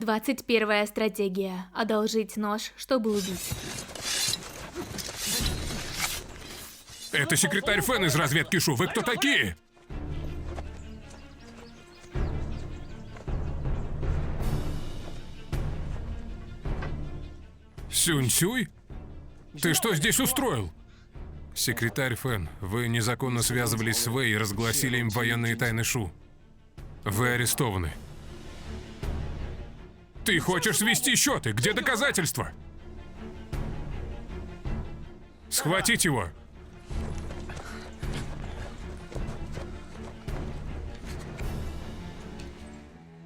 21-я стратегия. Одолжить нож, чтобы убить. Это секретарь Фэн из разведки Шу. Вы кто такие? Сюнь-Сюй? Ты что здесь устроил? Секретарь Фэн, вы незаконно связывались с Вэй и разгласили им военные тайны Шу. Вы арестованы. Ты хочешь свести счеты? Где доказательства? Схватить его!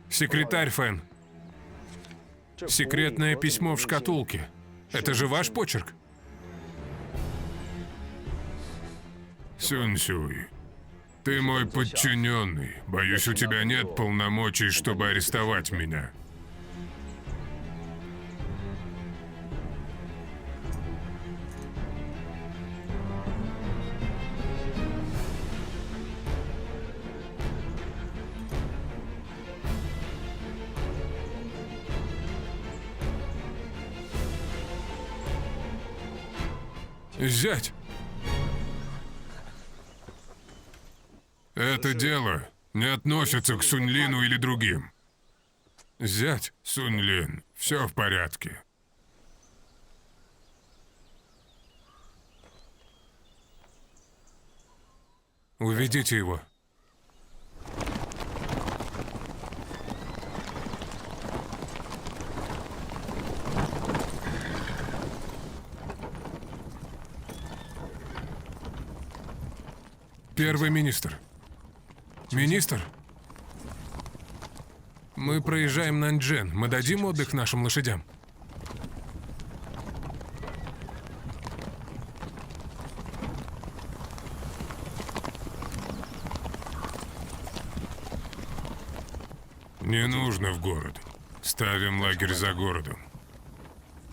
Секретарь Фэн. Секретное письмо в шкатулке. Это же ваш почерк? Сюнь-Сюй, ты мой подчиненный. Боюсь, у тебя нет полномочий, чтобы арестовать меня. Зять! Это дело не относится к Сунь-Лину или другим. Зять, Сунь-Лин, все в порядке. Уведите его. Первый министр. Министр? Мы проезжаем Наньчжэн. Мы дадим отдых нашим лошадям? Не нужно в город. Ставим лагерь за городом.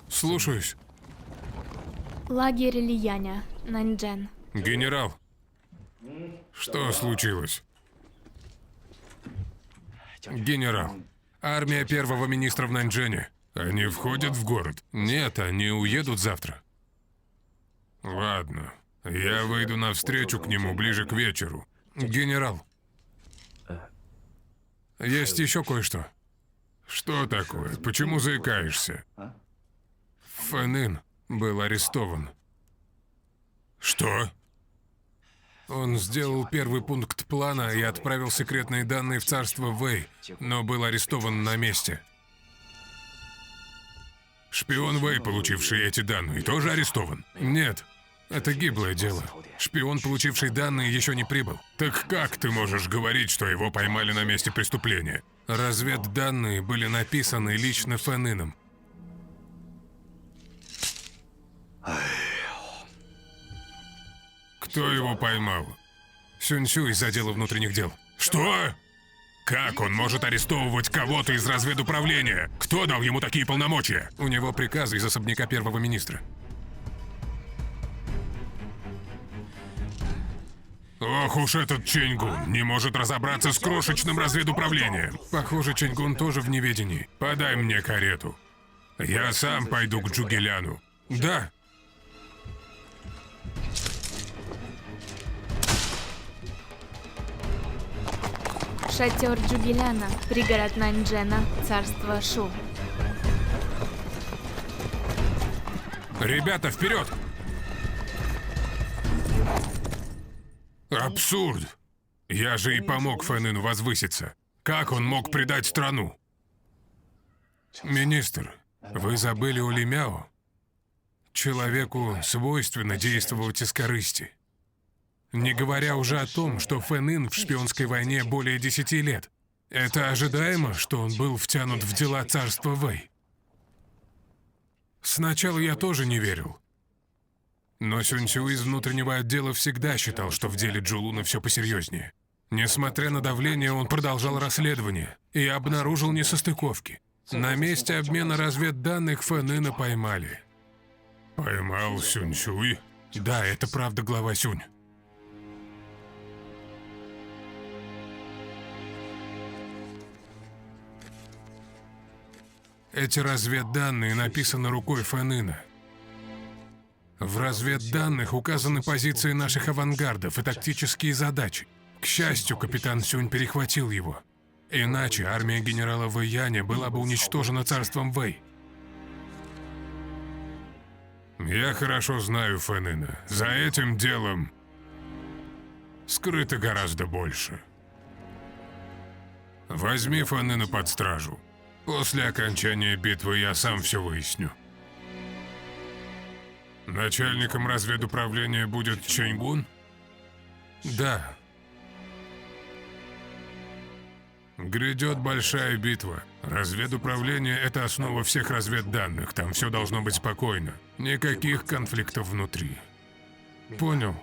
Слушаюсь. Лагерь Лияня, Наньчжэн. Генерал. Что случилось? Генерал, армия первого министра в Наньчжэне. Они входят в город? Нет, они уедут завтра. Ладно, я выйду навстречу к нему ближе к вечеру. Генерал. Есть еще кое-что. Что такое? Почему заикаешься? Фэн Ин был арестован. Что? Он сделал первый пункт плана и отправил секретные данные в царство Вэй, но был арестован на месте. Шпион Вэй, получивший эти данные, тоже арестован? Нет, это гиблое дело. Шпион, получивший данные, еще не прибыл. Так как ты можешь говорить, что его поймали на месте преступления? Разведданные были написаны лично Фэн Ином. Кто его поймал? Сюнь-Сюй из отдела внутренних дел. Что? Как он может арестовывать кого-то из разведуправления? Кто дал ему такие полномочия? У него приказы из особняка первого министра. Ох уж этот Чэньгун не может разобраться с крошечным разведуправлением. Похоже, Чэньгун тоже в неведении. Подай мне карету. Я сам пойду к Джугеляну. Да. Шатер Джугеляна, пригород Наньчжэна, царство Шу. Ребята, вперед! Абсурд! Я же и помог Фэн Ину возвыситься. Как он мог предать страну? Министр, вы забыли о Ли Мяо? Человеку свойственно действовать из корысти. Не говоря уже о том, что Фэн Ин в шпионской войне более 10 лет. Это ожидаемо, что он был втянут в дела царства Вэй. Сначала я тоже не верил. Но Сюнь-Сюй из внутреннего отдела всегда считал, что в деле Джулуна все посерьезнее. Несмотря на давление, он продолжал расследование и обнаружил несостыковки. На месте обмена разведданных Фэн Ина поймали. Поймал Сюнь-Сюй? Да, это правда, глава Сюнь. Эти разведданные написаны рукой Фэн-Ина. В разведданных указаны позиции наших авангардов и тактические задачи. К счастью, капитан Сюнь перехватил его. Иначе армия генерала Вэйяня была бы уничтожена царством Вэй. Я хорошо знаю Фэн-Ина. За этим делом скрыто гораздо больше. Возьми Фэн-Ина под стражу. После окончания битвы я сам все выясню. Начальником разведуправления будет Чэньгун? Да. Грядет большая битва. Разведуправление — это основа всех разведданных. Там все должно быть спокойно. Никаких конфликтов внутри. Понял.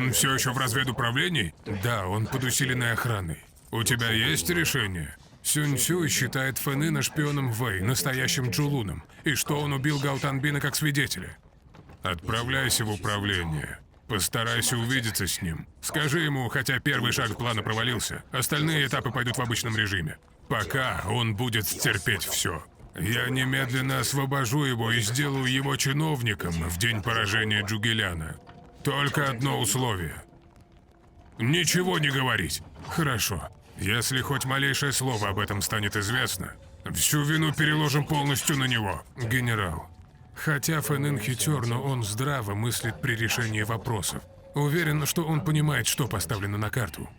Он все еще в разведуправлении? Да, он под усиленной охраной. У тебя есть решение? Сюнь-Сюй считает Фэн-Ина шпионом Вэй, настоящим Джулуном, и что он убил Гао Танбина как свидетеля. Отправляйся в управление. Постарайся увидеться с ним. Скажи ему, хотя первый шаг плана провалился, остальные этапы пойдут в обычном режиме. Пока он будет терпеть все. Я немедленно освобожу его и сделаю его чиновником в день поражения Джугеляна. Только одно условие. Ничего не говорить. Хорошо. Если хоть малейшее слово об этом станет известно, всю вину переложим полностью на него. Генерал. Хотя Фэн-Ин хитер, но он здраво мыслит при решении вопросов. Уверен, что он понимает, что поставлено на карту.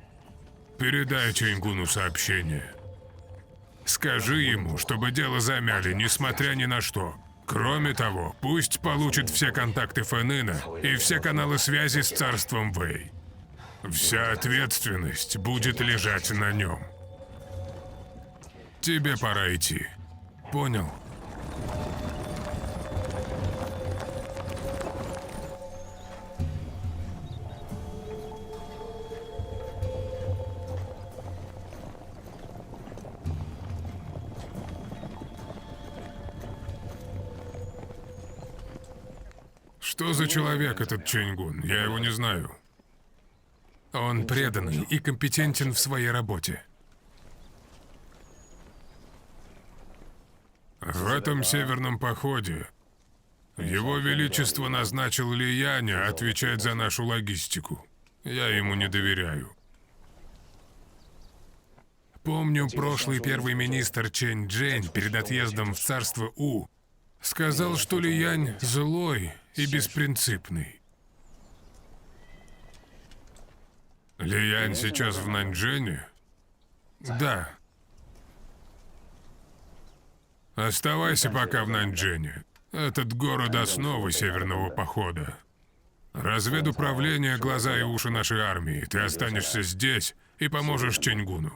Передай Чэньгуну сообщение. Скажи ему, чтобы дело замяли, несмотря ни на что. Кроме того, пусть получит все контакты Фэн-Ина и все каналы связи с царством Вэй. Вся ответственность будет лежать на нем. Тебе пора идти. Понял? Что за человек этот Чэньгун? Я его не знаю. Он преданный и компетентен в своей работе. В этом северном походе Его Величество назначил Лияня отвечать за нашу логистику. Я ему не доверяю. Помню, прошлый первый министр Чэнь Джэнь перед отъездом в царство У сказал, что Лиянь злой и беспринципный. Лиянь сейчас в Наньчжэне? Да. Оставайся пока в Наньчжэне. Этот город — основа северного похода. Разведуправление — глаза и уши нашей армии. Ты останешься здесь и поможешь Чэньгуну.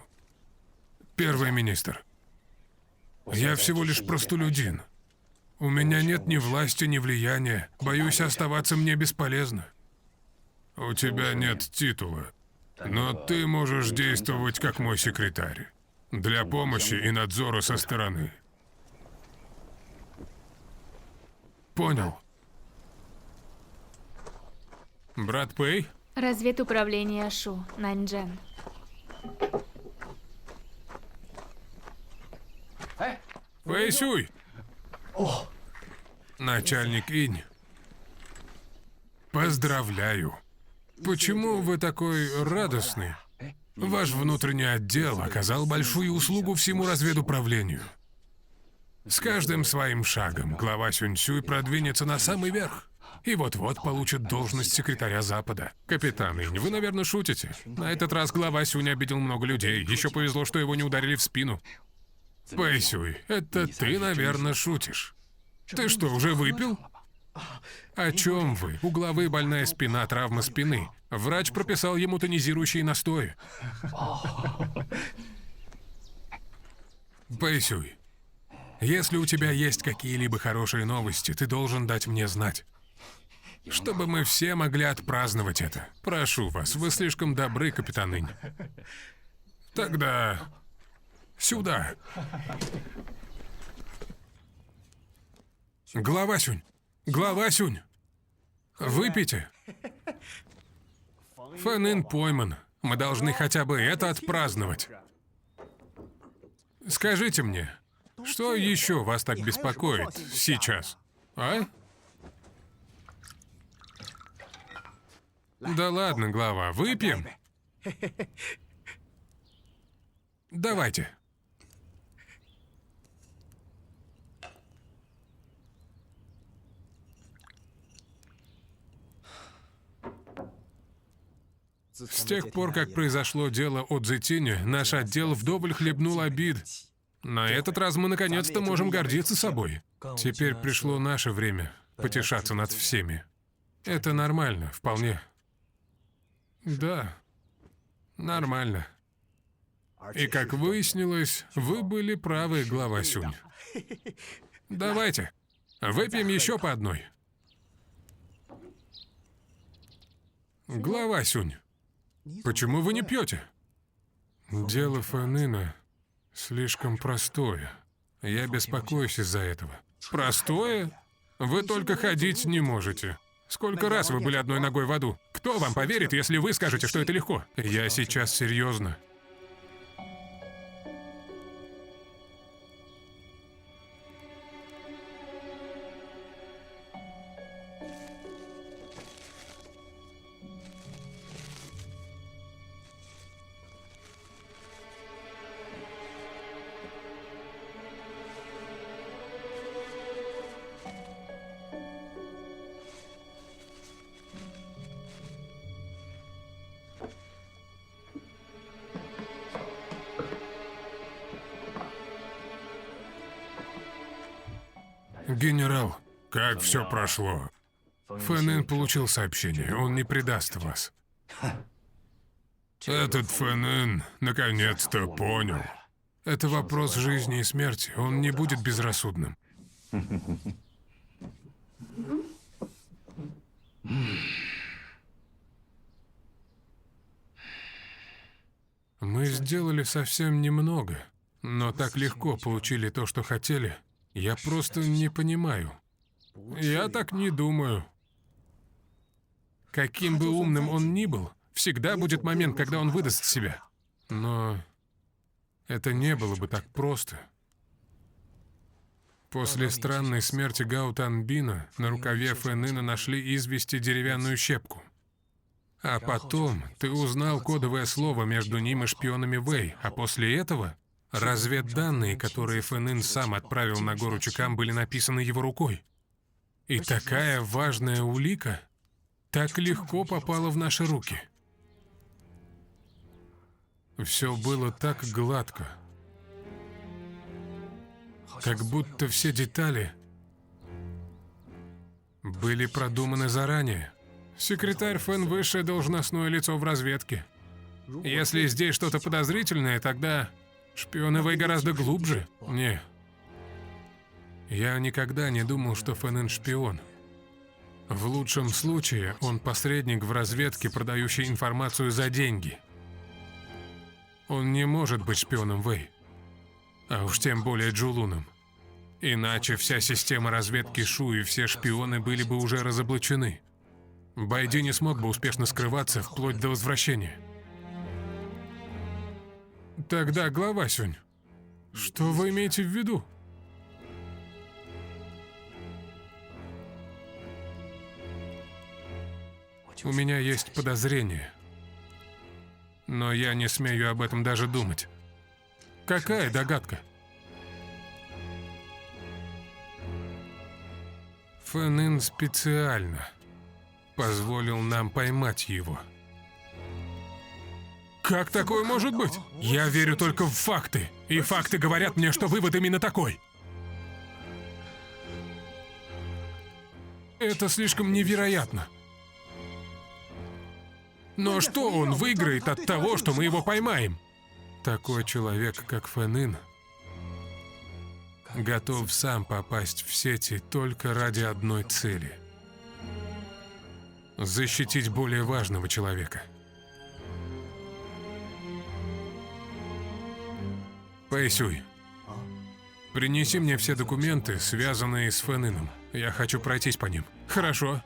Первый министр. Я всего лишь простолюдин. У меня нет ни власти, ни влияния. Боюсь, оставаться мне бесполезно. У тебя нет титула, но ты можешь действовать как мой секретарь. Для помощи и надзора со стороны. Понял. Брат Пэй? Разведуправление Шу, Наньчжэн. Пэй Сюй! Начальник Инь. Поздравляю. Почему вы такой радостный? Ваш внутренний отдел оказал большую услугу всему разведуправлению. С каждым своим шагом глава Сюнь-Сюй продвинется на самый верх. И вот-вот получит должность секретаря Запада. Капитан Инь, вы, наверное, шутите. На этот раз глава Сюнь обидел много людей. Еще повезло, что его не ударили в спину. Пэй Сюй, это ты, наверное, шутишь. Ты что, уже выпил? О чем вы? У главы больная спина, травма спины. Врач прописал ему тонизирующие настои. Пэй Сюй, если у тебя есть какие-либо хорошие новости, ты должен дать мне знать. чтобы мы все могли отпраздновать это. Прошу вас, вы слишком добры, капитан Инь. Тогда сюда. Глава Сюнь! Глава Сюнь! Выпейте. Фэн Ин пойман. Мы должны хотя бы это отпраздновать. Скажите мне, что еще вас так беспокоит сейчас, а? Да ладно, глава, выпьем? Давайте. С тех пор, как произошло дело о Цзэтине, наш отдел вдоволь хлебнул обид. На этот раз мы наконец-то можем гордиться собой. Теперь пришло наше время потешаться над всеми. Это нормально, вполне. Да, нормально. И как выяснилось, вы были правы, глава Сюнь. Давайте, выпьем еще по одной. Глава Сюнь, почему вы не пьете? Дело Фэн Ина слишком простое. Я беспокоюсь из-за этого. Простое? Вы только ходить не можете. Сколько раз вы были одной ногой в аду? Кто вам поверит, если вы скажете, что это легко? Я сейчас серьезно. Генерал, как все прошло? Фэн Ин получил сообщение, он не предаст вас. Этот Фэн Ин наконец-то понял. Это вопрос жизни и смерти, он не будет безрассудным. Мы сделали совсем немного, но так легко получили то, что хотели. Я просто не понимаю. Я так не думаю. Каким бы умным он ни был, всегда будет момент, когда он выдаст себя. Но это не было бы так просто. После странной смерти Гао Танбина на рукаве Фэн Ина нашли извести деревянную щепку. А потом ты узнал кодовое слово между ним и шпионами Вэй, а после этого разведданные, которые Фэн Ин сам отправил на гору Чукам, были написаны его рукой. И такая важная улика так легко попала в наши руки. Все было так гладко. Как будто все детали были продуманы заранее. Секретарь Фэн — высшее должностное лицо в разведке. Если здесь что-то подозрительное, тогда шпионы Вэй гораздо глубже. Не. Я никогда не думал, что Фэн Ин шпион. В лучшем случае он посредник в разведке, продающий информацию за деньги. Он не может быть шпионом Вэй. А уж тем более Джулуном. Иначе вся система разведки Шу и все шпионы были бы уже разоблачены. Байди не смог бы успешно скрываться вплоть до возвращения. Тогда, глава Сюнь, что вы имеете в виду? У меня есть подозрение, но я не смею об этом даже думать. Какая догадка? Фэн Ин специально позволил нам поймать его. Как такое может быть? Я верю только в факты, и факты говорят мне, что вывод именно такой. Это слишком невероятно. Но что он выиграет от того, что мы его поймаем? Такой человек, как Фэн Ин, готов сам попасть в сети только ради одной цели. защитить более важного человека. Пэйсюй, принеси мне все документы, связанные с Фэн-Ином. Я хочу пройтись по ним. Хорошо.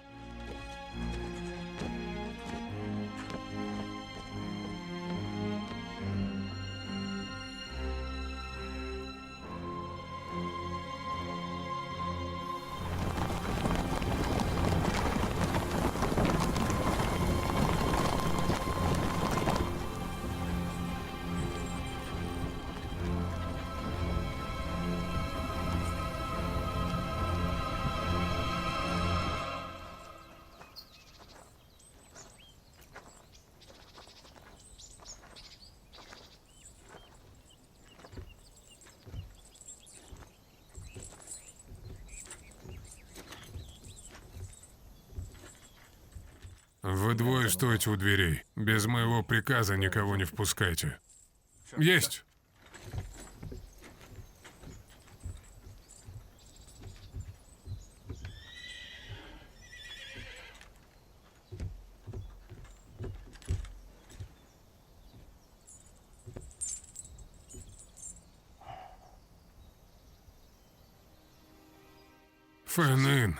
Вы двое стойте у дверей. Без моего приказа никого не впускайте. Есть! Фэн-Ин.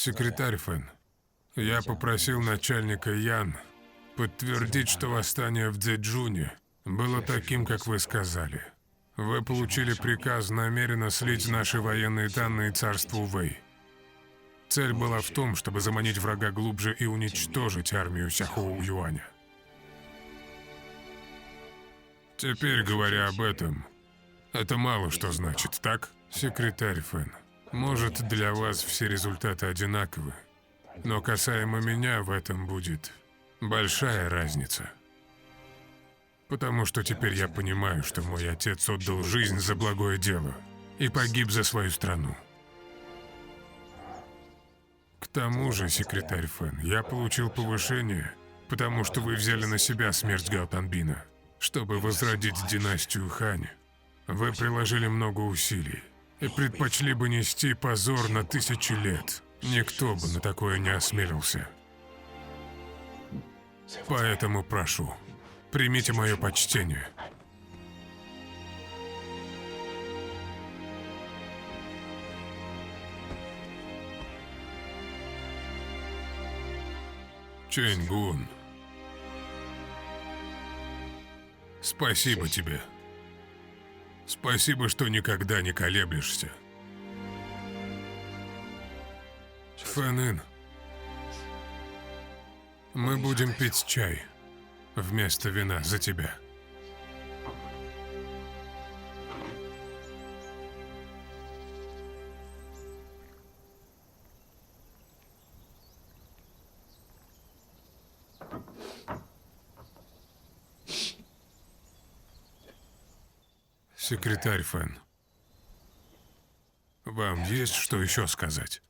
Секретарь Фэн, я попросил начальника Ян подтвердить, что восстание в Цзэджуне было таким, как вы сказали. Вы получили приказ намеренно слить наши военные данные царству Вэй. Цель была в том, чтобы заманить врага глубже и уничтожить армию Сяхоу Юаня. Теперь, говоря об этом, это мало что значит, так? Секретарь Фэн, может, для вас все результаты одинаковы, но касаемо меня в этом будет большая разница. Потому что теперь я понимаю, что мой отец отдал жизнь за благое дело и погиб за свою страну. К тому же, секретарь Фэн, я получил повышение, потому что вы взяли на себя смерть Гао Танбина. Чтобы возродить династию Хань, вы приложили много усилий и предпочли бы нести позор на 1000 лет. Никто бы на такое не осмелился. Поэтому прошу, примите мое почтение. Чэнь-гун, спасибо тебе. Спасибо, что никогда не колеблешься. Фэн-Ин, мы будем пить чай вместо вина за тебя. Секретарь Фэн, вам есть что еще сказать?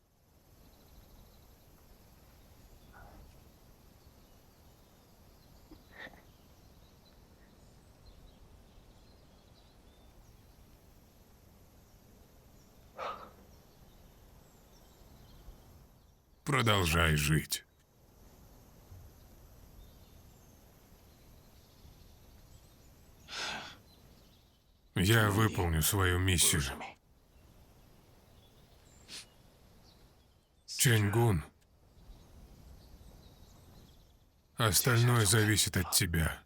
Продолжай жить. Я выполню свою миссию. Чэнь-гун, остальное зависит от тебя.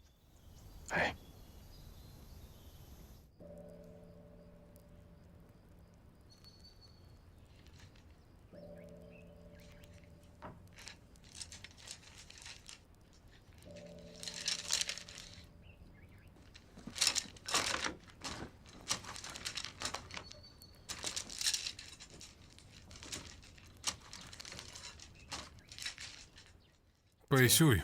Пэйсюй,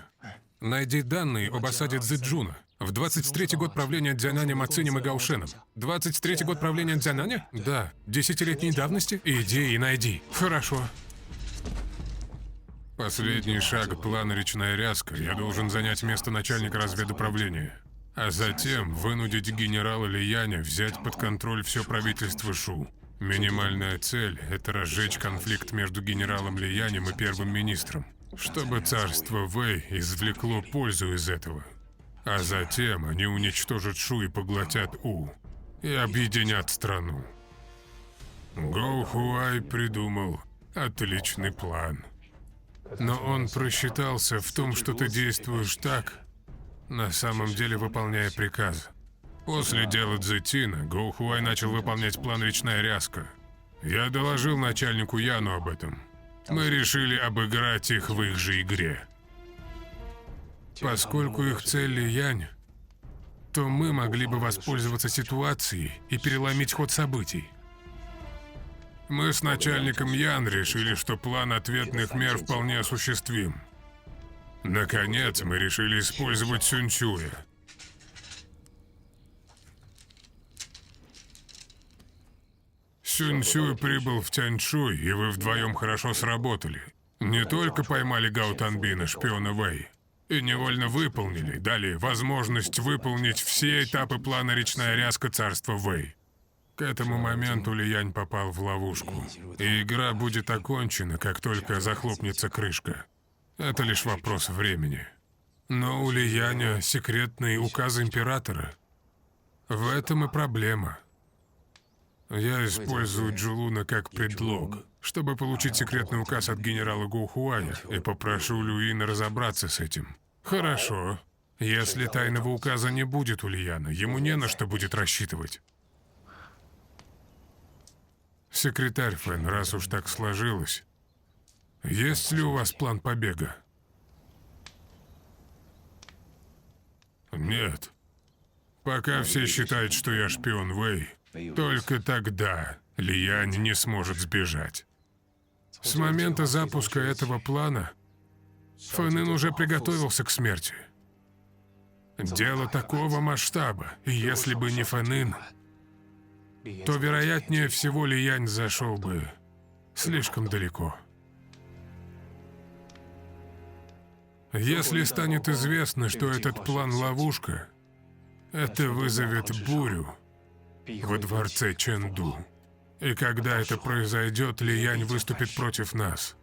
найди данные об осаде Цзэджуна. В 23-й год правления Дзянаня Мацинем и Гаошеном. 23-й год правления Дзянаня? Да. 10-летней давности? Иди и найди. Хорошо. Последний шаг плана «Речная ряска». Я должен занять место начальника разведуправления. А затем вынудить генерала Лияня взять под контроль все правительство Шу. Минимальная цель – это разжечь конфликт между генералом Лиянем и первым министром, чтобы царство Вэй извлекло пользу из этого. А затем они уничтожат Шу и поглотят У. И объединят страну. Гоу Хуай придумал отличный план. Но он просчитался в том, что ты действуешь так, на самом деле выполняя приказ. После дела Цзэтина Гоу Хуай начал выполнять план «Речная ряска». Я доложил начальнику Яну об этом. Мы решили обыграть их в их же игре. Поскольку их цель Лиянь, то мы могли бы воспользоваться ситуацией и переломить ход событий. Мы с начальником Ян решили, что план ответных мер вполне осуществим. Наконец, мы решили использовать Сюньцюя. Сюньцюй прибыл в Тяньшуй, и вы вдвоем хорошо сработали. Не только поймали Гао Танбина, шпиона Вэй, и невольно выполнили, дали возможность выполнить все этапы плана «Речная ряска» царства Вэй. К этому моменту Лиянь попал в ловушку, и игра будет окончена, как только захлопнется крышка. Это лишь вопрос времени. Но у Лияня секретный указ императора. В этом и проблема. Я использую Джулуна как предлог, чтобы получить секретный указ от генерала Гоухуая, и попрошу Люина разобраться с этим. Хорошо. Если тайного указа не будет у Лияна, ему не на что будет рассчитывать. Секретарь Фэн, раз уж так сложилось, есть ли у вас план побега? Нет. Пока все считают, что я шпион Вэй, только тогда Лиянь не сможет сбежать. С момента запуска этого плана Фэнин уже приготовился к смерти. Дело такого масштаба, и если бы не Фэнин, то, вероятнее всего, Лиянь зашел бы слишком далеко. Если станет известно, что этот план ловушка, это вызовет бурю во дворце Чэнду. И когда это произойдет, Лиянь выступит против нас.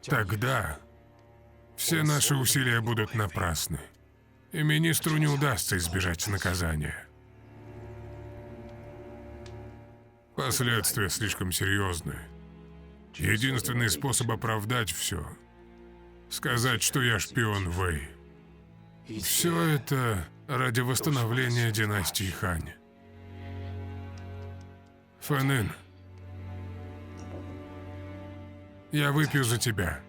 Тогда все наши усилия будут напрасны, и министру не удастся избежать наказания. Последствия слишком серьезные. Единственный способ оправдать все — сказать, что я шпион Вэй. Все это ради восстановления династии Хань. Фэнин, я выпью за тебя.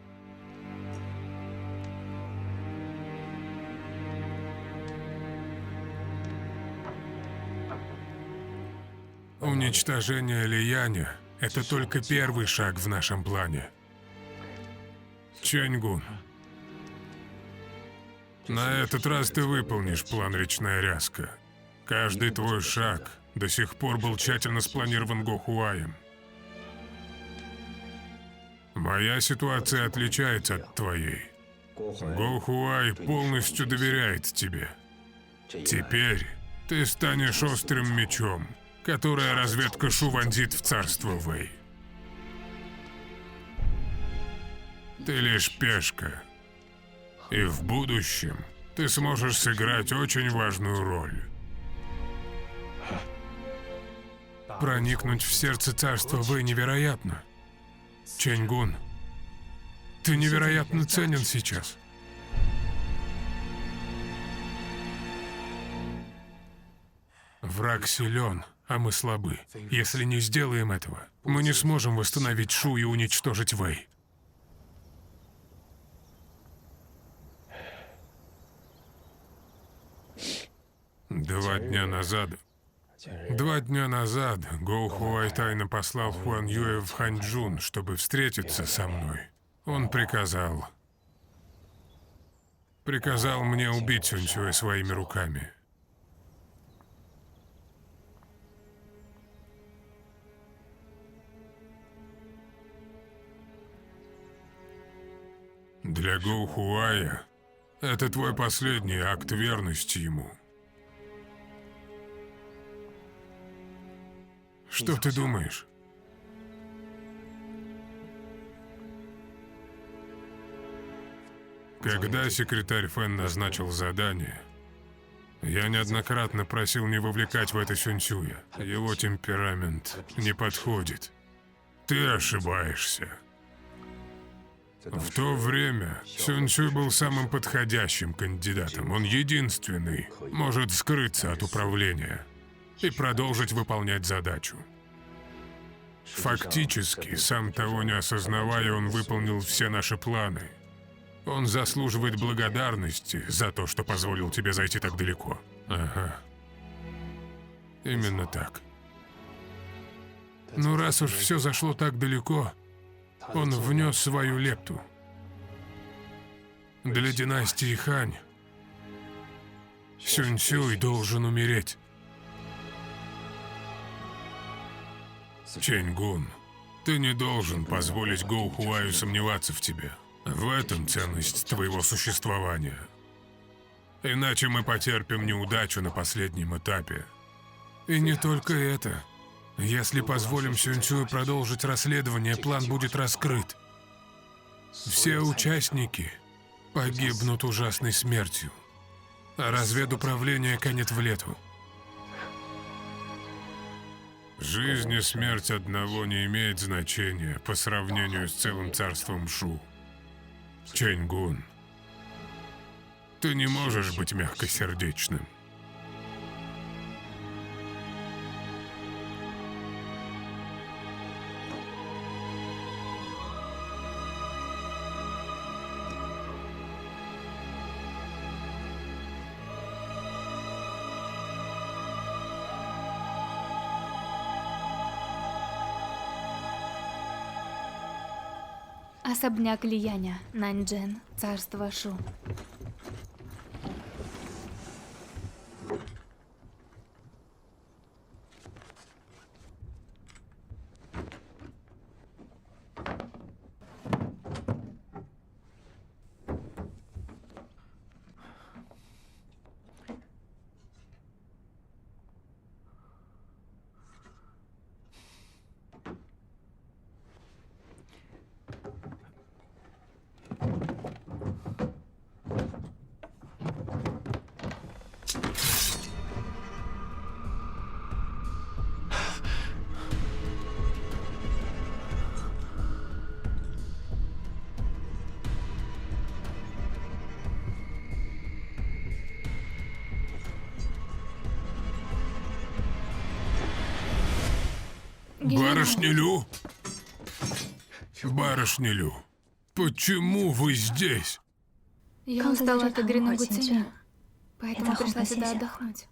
Уничтожение Лияня — это только первый шаг в нашем плане. Чэньгун, на этот раз ты выполнишь план «Речная ряска». Каждый твой шаг до сих пор был тщательно спланирован Гохуаем. Моя ситуация отличается от твоей. Гохуай полностью доверяет тебе. Теперь ты станешь острым мечом, которое разведка Шу вонзит в царство Вэй. Ты лишь пешка. И в будущем ты сможешь сыграть очень важную роль. Проникнуть в сердце царства Вэй невероятно. Чэньгун, ты невероятно ценен сейчас. Враг силен, а мы слабы. Если не сделаем этого, мы не сможем восстановить Шу и уничтожить Вэй. Два дня назад Гоу Хуай тайно послал Хуан Юэ в Ханчжун, чтобы встретиться со мной. Он приказал мне убить Сюньцюэ своими руками. Для Гоухуая это твой последний акт верности ему. Что ты думаешь? Когда секретарь Фэн назначил задание, я неоднократно просил не вовлекать в это Сюньсюя. Его темперамент не подходит. Ты ошибаешься. В то время Сюньсюй был самым подходящим кандидатом. Он единственный может скрыться от управления и продолжить выполнять задачу. Фактически, сам того не осознавая, он выполнил все наши планы. Он заслуживает благодарности за то, что позволил тебе зайти так далеко. Ага. Именно так. Ну, раз уж все зашло так далеко, он внес свою лепту. Для династии Хань Сюньсюй должен умереть. Чэньгун, ты не должен позволить Гоухуаю сомневаться в тебе. В этом ценность твоего существования. Иначе мы потерпим неудачу на последнем этапе. И не только это. Если позволим Сюньсюю продолжить расследование, план будет раскрыт. Все участники погибнут ужасной смертью, а разведуправление канет в лету. Жизнь и смерть одного не имеет значения по сравнению с целым царством Шу. Чэньгун, ты не можешь быть мягкосердечным. Особняк Лияня, Наньчжэн, царство Шу. Барышня Лю? Барышня Лю, почему вы здесь? Я устала от игры на гутине, поэтому пришла сюда отдохнуть.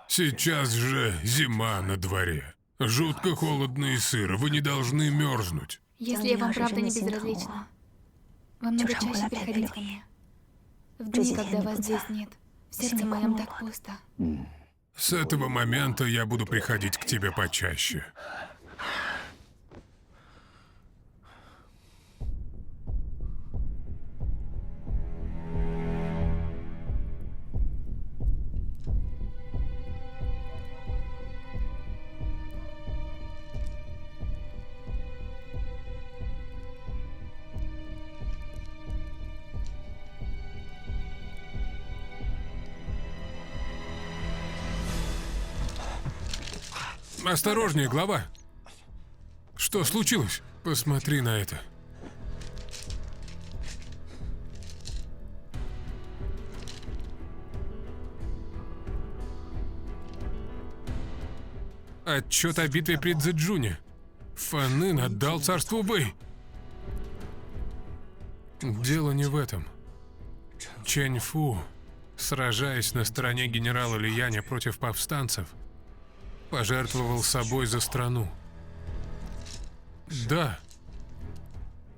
Сейчас же зима на дворе. Жутко холодно и сыро, вы не должны мерзнуть. Если я вам правда не безразлична, вам надо чаще приходить ко мне. В дни, когда вас здесь нет, в сердце моем так пусто. С этого момента я буду приходить к тебе почаще. Осторожнее, глава. Что случилось? Посмотри на это. Отчет о битве при Цзэджуне. Фан Ин отдал царству Вэй. Дело не в этом. Чэнь Фу, сражаясь на стороне генерала Лияня против повстанцев, пожертвовал собой за страну. Да,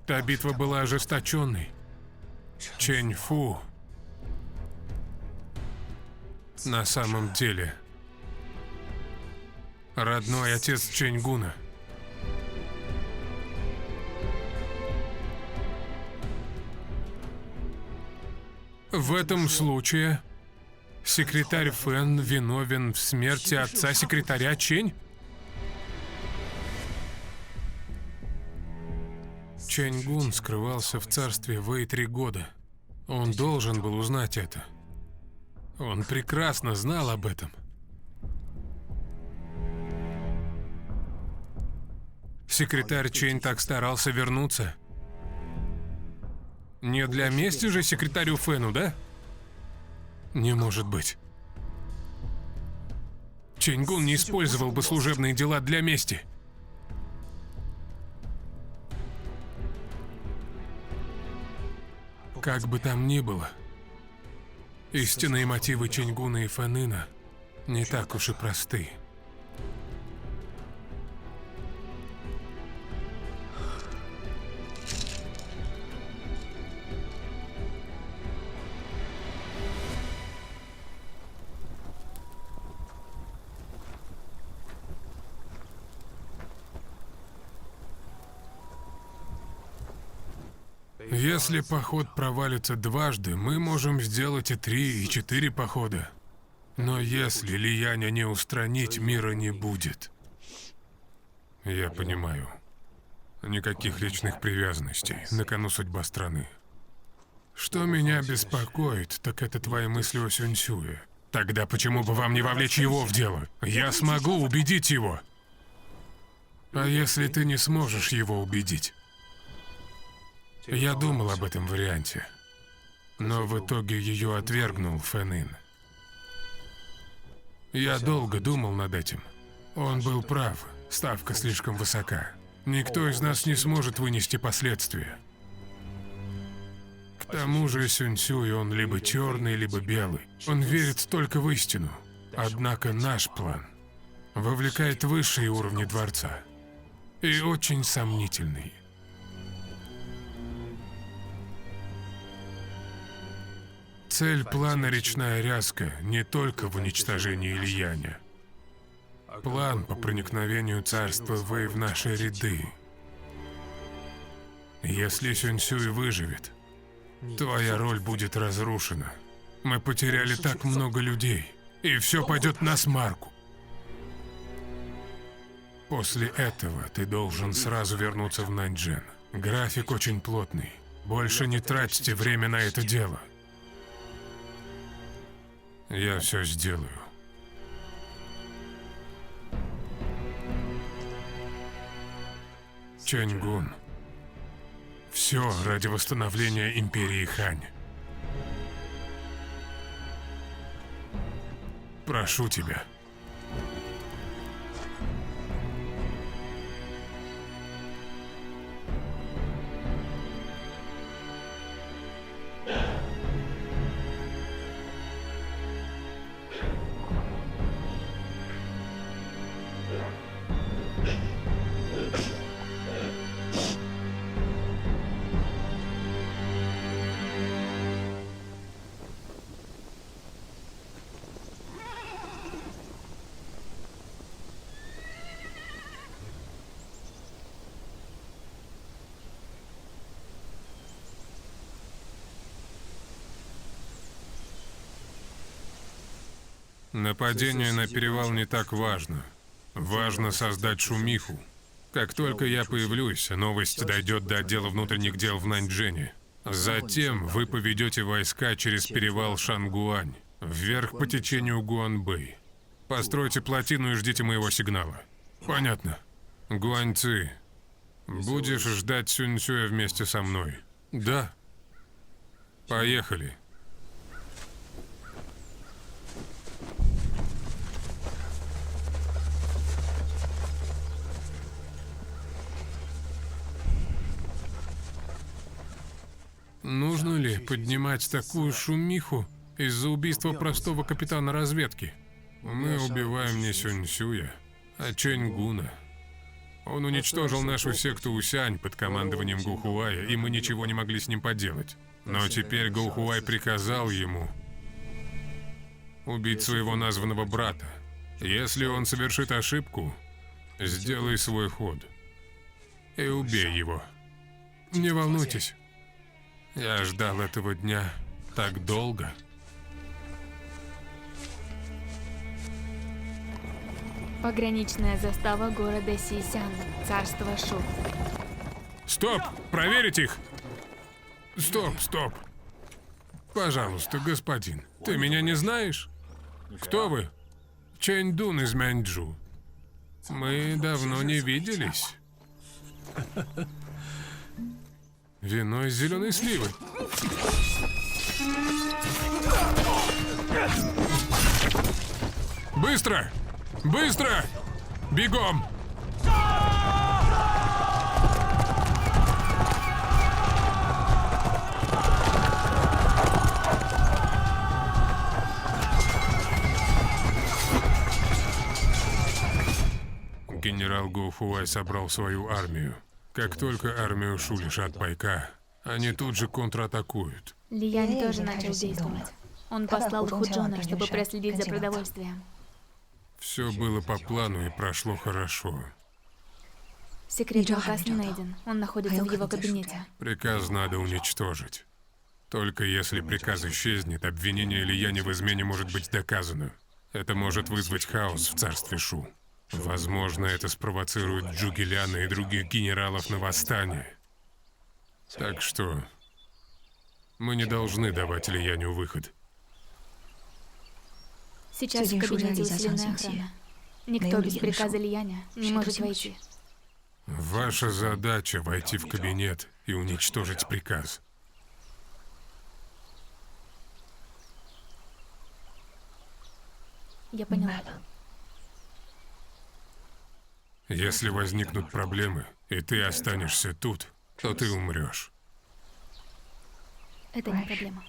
та битва была ожесточенной. Чэнь Фу на самом деле родной отец В этом случае секретарь Фэн виновен в смерти отца секретаря Чень? Чэнь Гун скрывался в царстве Вэй 3 года. Он должен был узнать это. Он прекрасно знал об этом. Секретарь Чэнь так старался вернуться. Не для мести же секретарю Фэну, да? Не может быть. Чэнь Гун не использовал бы служебные дела для мести. Как бы там ни было, истинные мотивы Чэнь Гуна и Фэнына не так уж и просты. Если поход провалится дважды, мы можем сделать и 3, и 4 похода. Но если Лияня не устранить, мира не будет. Я понимаю. Никаких личных привязанностей. На кону судьба страны. Что меня беспокоит, так это твои мысли о Сюньсюе. Тогда почему бы вам не вовлечь его в дело? Я смогу убедить его. А если ты не сможешь его убедить? Я думал об этом варианте, но в итоге ее отвергнул Фэнин. Я долго думал над этим. Он был прав, ставка слишком высока. Никто из нас не сможет вынести последствия. К тому же Сюньсюй, он либо черный, либо белый. Он верит только в истину. Однако наш план вовлекает высшие уровни дворца. И очень сомнительный. Цель плана «Речная ряска» не только в уничтожении Лияня. План по проникновению царства Вэй в наши ряды. Если Сюньсюй выживет, твоя роль будет разрушена. Мы потеряли так много людей, и все пойдет на смарку. После этого ты должен сразу вернуться в Наньчжэн. График очень плотный. Больше не тратьте время на это дело. Я все сделаю. Чэнь Гун. Все ради восстановления империи Хань. Прошу тебя. Нападение на перевал не так важно. Важно создать шумиху. Как только я появлюсь, новость дойдет до отдела внутренних дел в Наньчжэне. Затем вы поведете войска через перевал Шангуань, вверх по течению Гуанбэй. Постройте плотину и ждите моего сигнала. Понятно. Гуаньци, будешь ждать Сюньсюя вместе со мной? Да. Поехали. Нужно ли поднимать такую шумиху из-за убийства простого капитана разведки? Мы убиваем не Сюньсюя, а Чэнь Гуна. Он уничтожил нашу секту Усянь под командованием Гоухуая, и мы ничего не могли с ним поделать. Но теперь Гоухуай приказал ему убить своего названного брата. Если он совершит ошибку, сделай свой ход и убей его. Не волнуйтесь. Я ждал этого дня Так долго. Пограничная застава города Сисян, царство Шу. Стоп! Проверить их! Стоп, стоп. Пожалуйста, господин, ты меня не знаешь? Кто вы? Чэнь Дун из Мяньчжу. Мы давно не виделись. Вино из зеленой сливы. Быстро! Быстро! Бегом! Генерал Гоу Фуай собрал свою армию. Как только армию Шу лишат пайка, они тут же контратакуют. Лиянь тоже начал действовать. Он послал Худжона, чтобы проследить за продовольствием. Все было по плану и прошло хорошо. Секретный указ не найден. Он находится в его кабинете. Приказ надо уничтожить. Только если приказ исчезнет, обвинение Лияня в измене может быть доказано. Это может вызвать хаос в царстве Шу. Возможно, это спровоцирует Джугеляна и других генералов на восстание. Так что мы не должны давать Лияню выход. Сейчас в кабинете усиленная охрана. Никто без приказа Лияня не может войти. Ваша задача — войти в кабинет и уничтожить приказ. Я поняла. Если возникнут проблемы, и ты останешься тут, то ты умрешь. Это не проблема.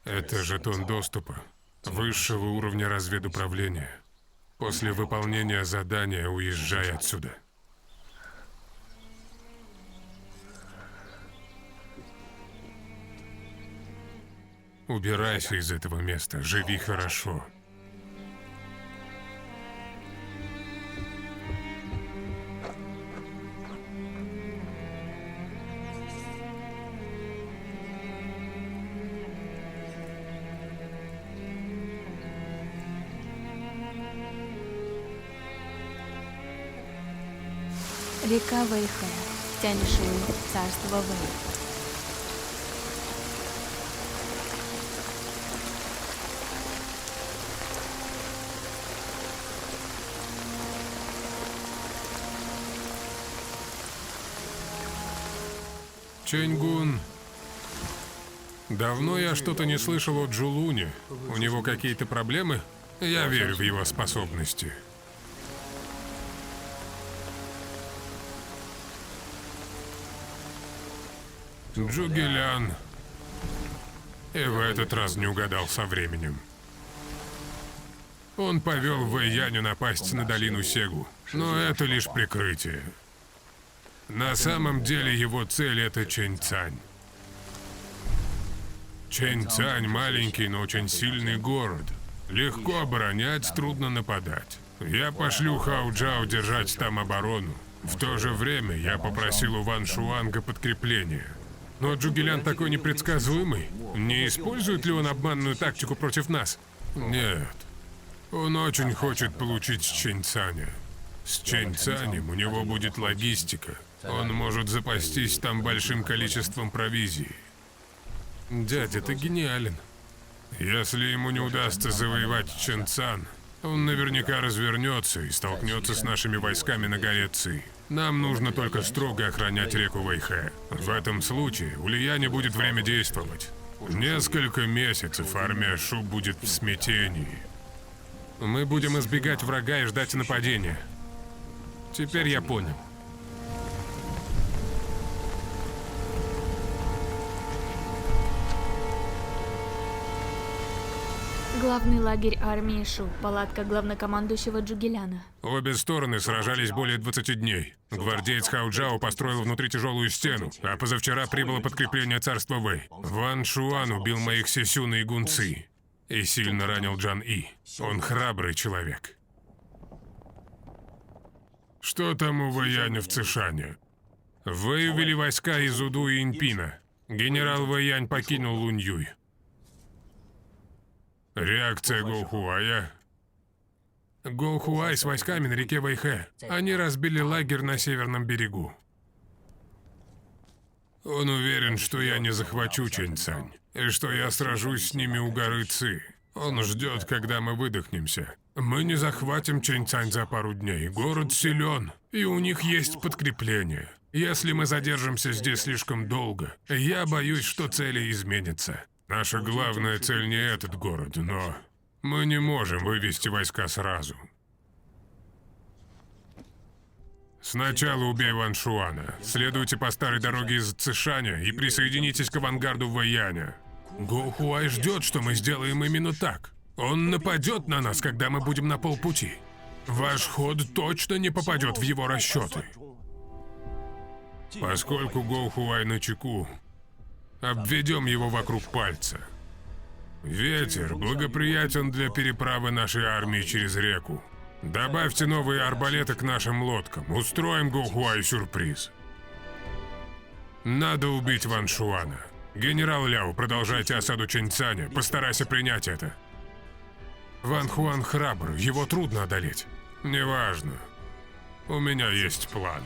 Это жетон доступа высшего уровня разведуправления. После выполнения задания уезжай отсюда. Убирайся из этого места, живи хорошо. Река Вэйхэ, Тяньшуй, царство Вэй. Чэньгун. Давно я что-то не слышал о Джулуне. У него какие-то проблемы? Я верю в его способности. Джугелян. И в этот раз не угадал со временем. Он повел Вэйяню напасть на долину Сегу, но это лишь прикрытие. На самом деле его цель — это Чэньцань. Чэньцань — маленький, но очень сильный город. Легко оборонять, трудно нападать. Я пошлю Хао Джао держать там оборону. В то же время я попросил у Ван Шуанга подкрепления. Но Джугелян такой непредсказуемый. Не использует ли он обманную тактику против нас? Нет. Он очень хочет получить Чэньцаня. С Чэньцанем у него будет логистика. Он может запастись там большим количеством провизии. Дядя, ты гениален. Если ему не удастся завоевать Чэньцан, он наверняка развернется и столкнется с нашими войсками на горе Ци. Нам нужно только строго охранять реку Вэйхэ. В этом случае у Лияня будет время действовать. Несколько месяцев армия Шу будет в смятении. Мы будем избегать врага и ждать нападения. Теперь я понял. Главный лагерь армии Шу, палатка главнокомандующего Джугеляна. Обе стороны сражались более 20 дней. Гвардеец Хао Джао построил внутри тяжелую стену, а позавчера прибыло подкрепление царства Вэй. Ван Шуан убил моих Сисюна и Гунци. и сильно ранил Джан И. Он храбрый человек. Что там у Вэяня в Цишане? Вывели войска из Уду и Инпина. Генерал Вэянь покинул Луньюй. Реакция Гоухуая. Гоухуай с войсками на реке Вэйхэ. Они разбили лагерь на северном берегу. Он уверен, что я не захвачу Чэньцань, и что я сражусь с ними у горы Ци. Он ждет, когда мы выдохнемся. Мы не захватим Чэньцань за пару дней. Город силен, и у них есть подкрепление. Если мы задержимся здесь слишком долго, я боюсь, что цели изменятся. Наша главная цель не этот город, но мы не можем вывести войска сразу. Сначала убей Ван Шуана, следуйте по старой дороге из Цишаня и присоединитесь к авангарду Вэяня. Гоухуай ждет, что мы сделаем именно так. Он нападет на нас, когда мы будем на полпути. Ваш ход точно не попадет в его расчеты. Поскольку Гоухуай начеку, обведем его вокруг пальца. Ветер благоприятен для переправы нашей армии через реку. Добавьте новые арбалеты к нашим лодкам. Устроим Гоухуаю сюрприз. Надо убить Ван Шуана. Генерал Ляо, продолжайте осаду Чэньцаня. Постарайся принять это. Ван Хуан храбр, его трудно одолеть. Неважно. У меня есть план.